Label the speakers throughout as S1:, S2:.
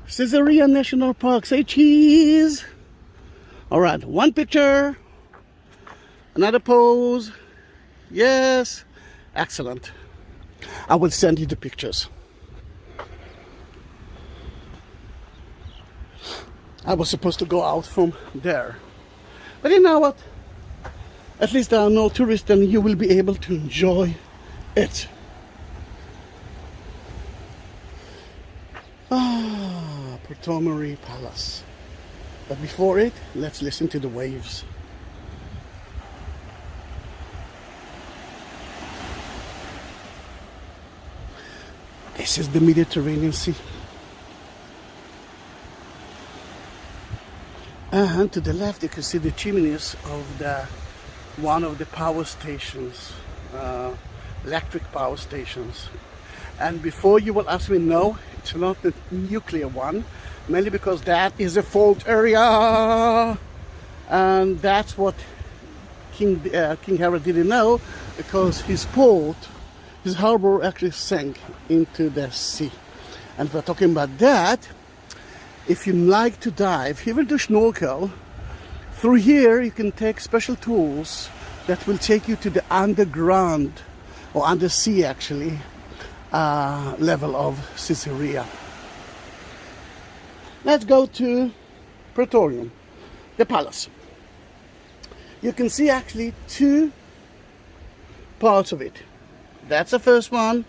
S1: Caesarea National Park. Say cheese. All right, one picture, another pose. Yes, excellent. I will send you the pictures. I was supposed to go out from there, but you know what? At least there are no tourists and you will be able to enjoy it. Pontius Palace. But before it, let's listen to the waves. This is the Mediterranean Sea. And to the left you can see the chimneys of one of the power stations, electric power stations. And before you will ask me, no, it's not the nuclear one, mainly because that is a fault area, and that's what King Herod didn't know, because his port, his harbor actually sank into the sea. And if we're talking about that, if you like to dive, even to snorkel, through here you can take special tools that will take you to the underground, or undersea actually, level of Caesarea. Let's go to Praetorium, the palace. You can see actually two parts of it. That's the first one,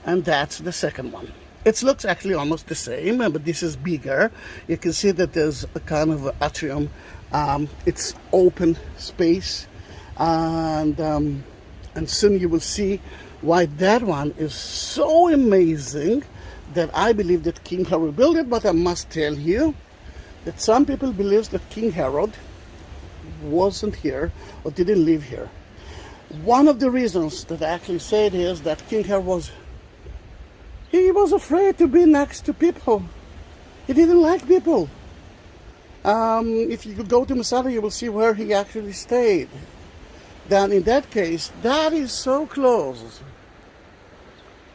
S1: and that's the second one. It looks actually almost the same, but this is bigger. You can see that there's a kind of atrium. It's open space, and soon you will see why that one is so amazing that I believe that King Herod built it. But I must tell you that some people believe that King Herod wasn't here or didn't live here. One of the reasons that I actually say it is that King Herod was afraid to be next to people. He didn't like people. If you go to Masada, you will see where he actually stayed. Then in that case, that is so close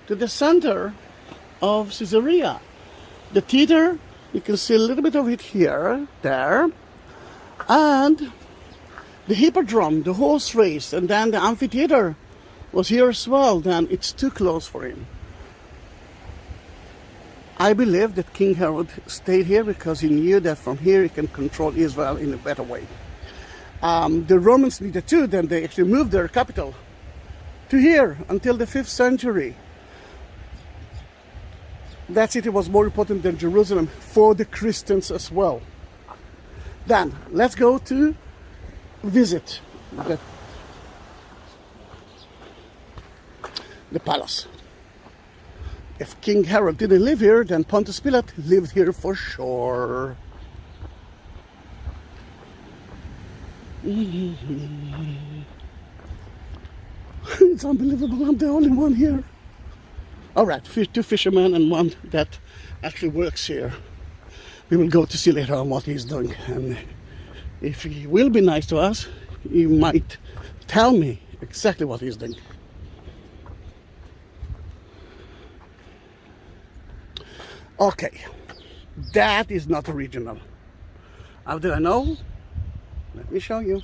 S1: to the center of Caesarea. The theater, you can see a little bit of it here, there, and the hippodrome, the horse race, and then the amphitheater was here as well. Then it's too close for him. I believe that King Herod stayed here because he knew that from here he can control Israel in a better way. The Romans needed too, then they actually moved their capital to here until the 5th century. That city was more important than Jerusalem for the Christians as well. Then let's go to visit the palace. If King Herod didn't live here, then Pontius Pilate lived here for sure. It's unbelievable, I'm the only one here. Alright, two fishermen and one that actually works here. We will go to see later on what he's doing. And if he will be nice to us, he might tell me exactly what he's doing. Okay, that is not original. How do I know? Let me show you.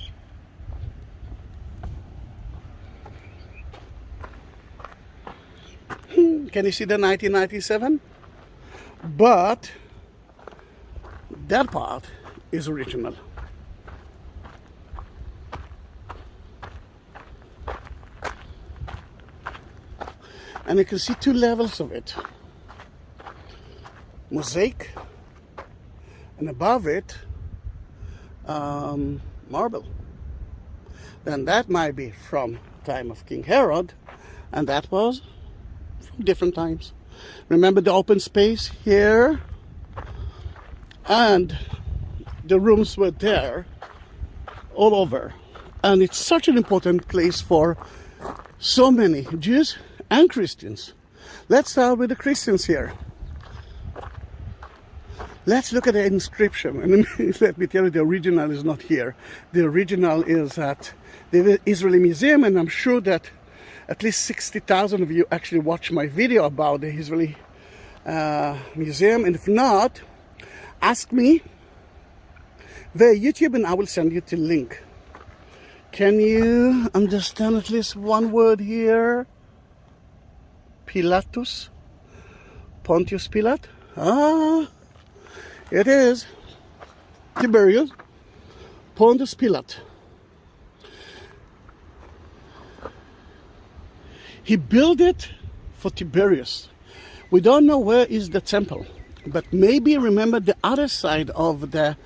S1: Can you see the 1997? But that part is original. And you can see two levels of it. Mosaic, and above it, marble. Then that might be from time of King Herod, and that was from different times. Remember the open space here, and the rooms were there all over, and it's such an important place for so many Jews and Christians. Let's start with the Christians here. Let's look at the inscription, and let me tell you, the original is not here. The original is at the Israeli Museum, and I'm sure that at least 60,000 of you actually watched my video about the Israeli Museum, and if not, ask me via YouTube and I will send you the link. Can you understand at least one word here? Pilatus? Pontius Pilate? Ah, it is. Tiberius, Pontius Pilate. He built it for Tiberius. We don't know where is the temple, but maybe remember the other side of the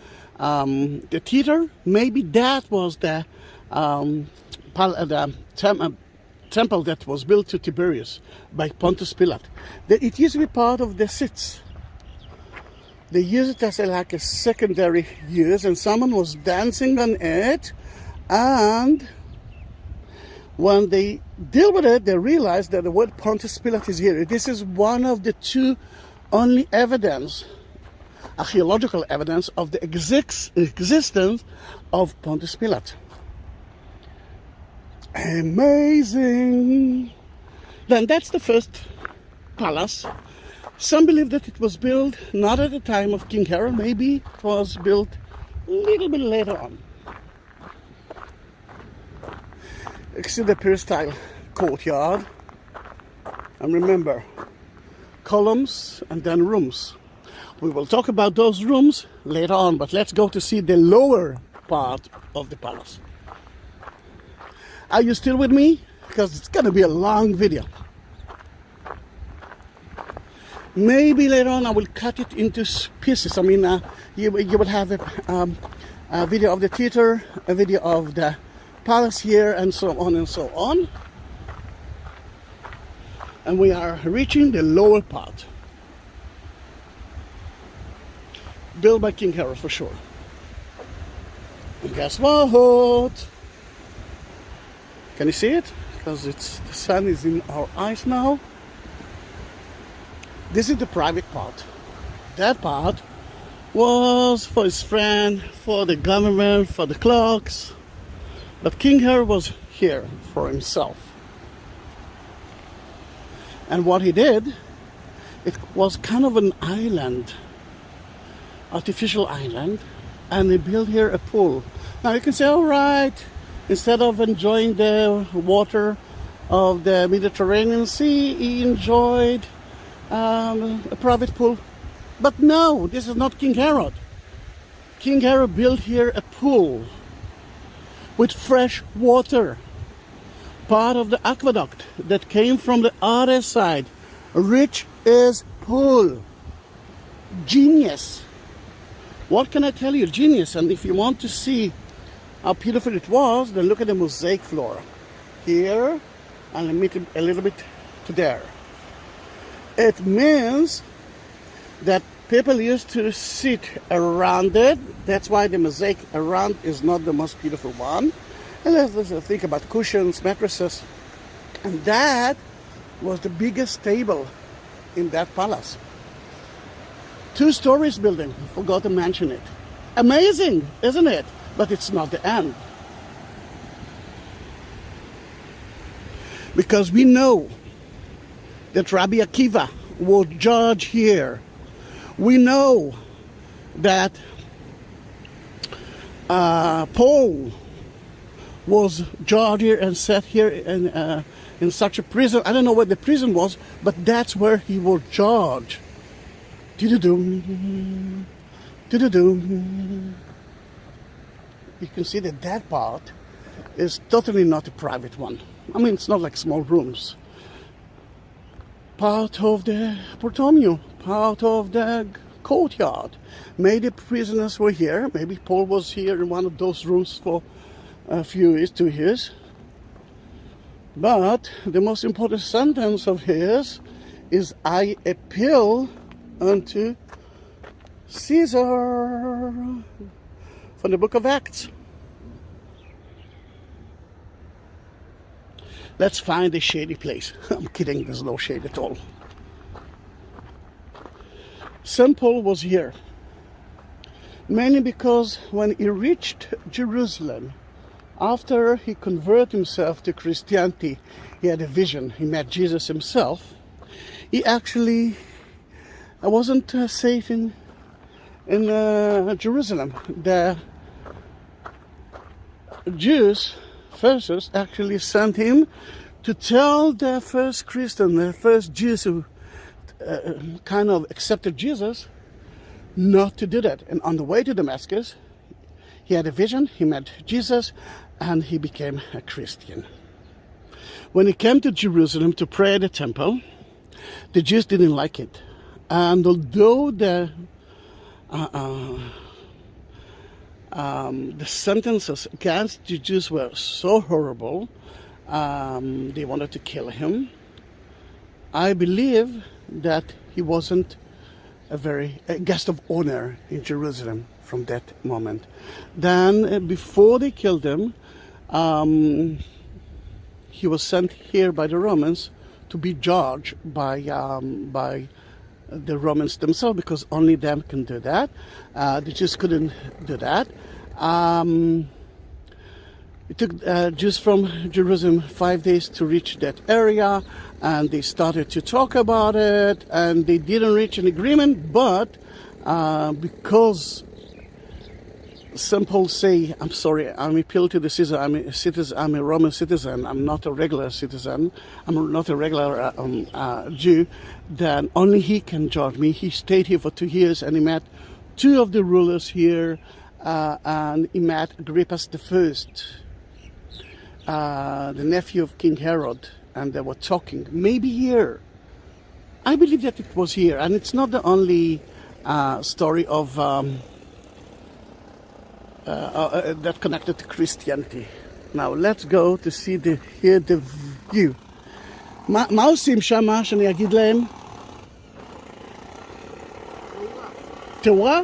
S1: theater. Maybe that was the temple that was built to Tiberius by Pontius Pilate. It used to be part of the seats. They used it as like a secondary use, and someone was dancing on it, and when they deal with it, they realize that the word Pontius Pilate is here. This is one of the two only evidence, archaeological evidence, of the existence of Pontius Pilate. Amazing! Then that's the first palace. Some believe that it was built not at the time of King Herod, maybe it was built a little bit later on. You see the peristyle courtyard, and remember, columns and then rooms. We will talk about those rooms later on, but let's go to see the lower part of the palace. Are you still with me? Because it's going to be a long video. Maybe later on I will cut it into pieces. I mean, you will have a video of the theater, a video of the palace here, and so on and so on. And we are reaching the lower part. Built by King Herod for sure. And guess what? Can you see it? Because the sun is in our eyes now. This is the private part. That part was for his friend, for the government, for the clerks. But King Herod was here for himself. And what he did, it was kind of an island, artificial island, and he built here a pool. Now you can say, all right, instead of enjoying the water of the Mediterranean Sea, he enjoyed a private pool. But no, this is not King Herod. King Herod built here a pool with fresh water, part of the aqueduct that came from the other side. Rich is pool. Genius. What can I tell you? Genius. And if you want to see how beautiful it was, then look at the mosaic floor. Here, and a little bit to there. It means that people used to sit around it. That's why the mosaic around is not the most beautiful one. And let's think about cushions, mattresses. And that was the biggest table in that palace. 2 stories building, I forgot to mention it. Amazing, isn't it? But it's not the end. Because we know that Rabbi Akiva was judge here. We know that Paul was judged here and sat here in such a prison. I don't know what the prison was, but that's where he was judged. Do-do-do. Do-do-do. You can see that that part is totally not a private one. I mean, it's not like small rooms. Part of the promenade, part of the courtyard. Maybe the prisoners were here. Maybe Paul was here in one of those rooms for a few years, 2 years. But the most important sentence of his is, I appeal unto Caesar, from the book of Acts. Let's find a shady place. I'm kidding, there's no shade at all. St. Paul was here, mainly because when he reached Jerusalem, after he converted himself to Christianity, he had a vision. He met Jesus himself. He actually wasn't safe in in Jerusalem. The Jews, first, actually sent him to tell the first Christian, the first Jews who kind of accepted Jesus, not to do that. And on the way to Damascus, he had a vision, he met Jesus, and he became a Christian. When he came to Jerusalem to pray at the temple, the Jews didn't like it. And although the sentences against the Jews were so horrible, they wanted to kill him. I believe that he wasn't a guest of honor in Jerusalem from that moment. Then, before they killed him, he was sent here by the Romans to be judged by the Romans themselves, because only them can do that. The Jews couldn't do that. It took Jews from Jerusalem 5 days to reach that area, and they started to talk about it, and they didn't reach an agreement, but because some Paul say, I'm sorry, I'm appeal to the Caesar, I'm a Roman citizen, I'm not a regular citizen, I'm not a regular Jew, then only he can judge me. He stayed here for 2 years, and he met two of the rulers here, and he met Agrippas I, the nephew of King Herod, and they were talking, maybe here. I believe that it was here, and it's not the only story of that connected to Christianity. Now let's go to see hear the view. מה עושים שמה שאני אגיד להם? תאורה?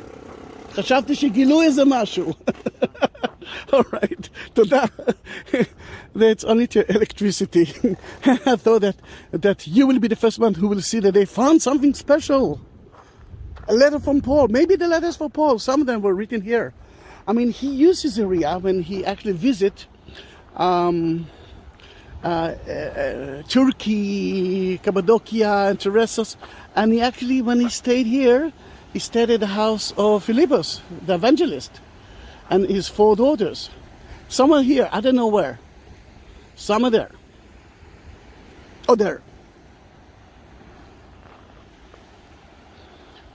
S1: חשבתי שגילו איזה משהו. All right, תודה. That's only to electricity. I thought that you will be the first one who will see that they found something special. A letter from Paul. Maybe the letters for Paul. Some of them were written here. I mean, he used Caesarea when he actually visited Turkey, Cappadocia, and Teresos. And he actually, when he stayed here, he stayed at the house of Philippus, the evangelist, and his 4 daughters. Some are here, I don't know where. Some are there. Oh, there.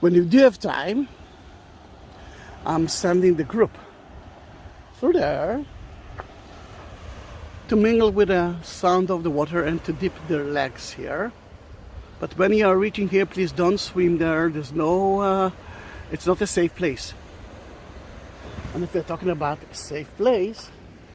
S1: When you do have time, I'm sending the group through there to mingle with the sound of the water and to dip their legs here. But when you are reaching here, please don't swim there. There's no, it's not a safe place. And if they're talking about a safe place,